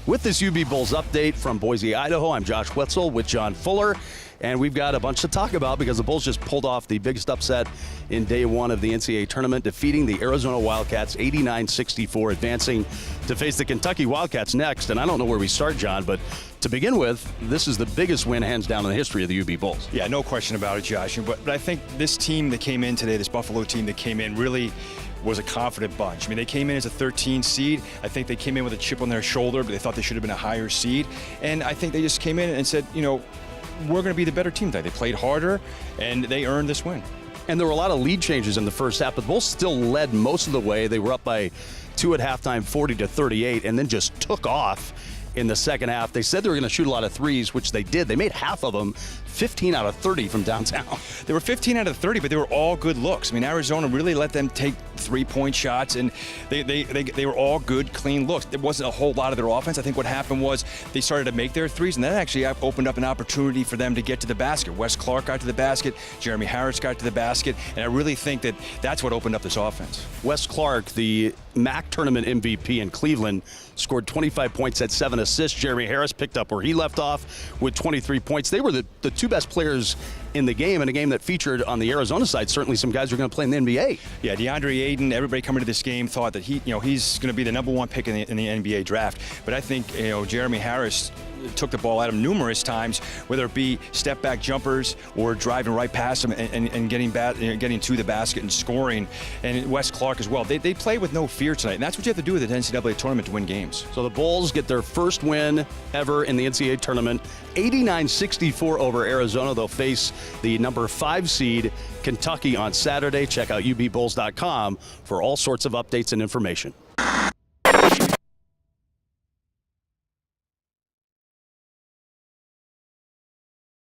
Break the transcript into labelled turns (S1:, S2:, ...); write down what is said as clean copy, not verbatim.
S1: With this UB Bulls update from Boise, Idaho, I'm Josh Wetzel with John Fuller, and we've got a bunch to talk about because the Bulls just pulled off the biggest upset in day one of the NCAA tournament, defeating the Arizona Wildcats 89-64, advancing to face the Kentucky Wildcats next. And I don't know where we start, John, but to begin with, this is the biggest win hands down in the history of the UB Bulls.
S2: Yeah, no question about it, Josh. But I think this team that came in today, this Buffalo team that came in, really was a confident bunch. I mean, they came in as a 13 seed. I think they came in with a chip on their shoulder, but they thought they should have been a higher seed. And I think they just came in and said, you know, we're going to be the better team today. They played harder, and they earned this win.
S1: And there were a lot of lead changes in the first half, but the Bulls still led most of the way. They were up by 2 at halftime, 40-38, and then just took off in the second half. They said they were going to shoot a lot of threes, which they did. They made half of them, 15 out of 30 from downtown.
S2: They were 15 out of 30, but they were all good looks. I mean, Arizona really let them take three-point shots, and they were all good, clean looks. There wasn't a whole lot of their offense. I think what happened was they started to make their threes, and that actually opened up an opportunity for them to get to the basket. Wes Clark got to the basket, Jeremy Harris got to the basket, and I really think that that's what opened up this offense.
S1: Wes Clark, the MAC tournament MVP in Cleveland, scored 25 points, had 7 assists. Jeremy Harris picked up where he left off with 23 points. They were the two best players in the game, and a game that featured on the Arizona side certainly some guys who are going to play in the NBA.
S2: Yeah, DeAndre Ayton, everybody coming to this game thought that he's going to be the #1 pick in the NBA draft. But I think Jeremy Harris took the ball at him numerous times, whether it be step back jumpers or driving right past him and getting to the basket and scoring. And Wes Clark as well. They play with no fear tonight, and that's what you have to do with the NCAA tournament to win games.
S1: So the Bulls get their first win ever in the NCAA tournament, 89-64 over Arizona. They'll face the #5 seed Kentucky on Saturday. Check out ubbulls.com for all sorts of updates and information.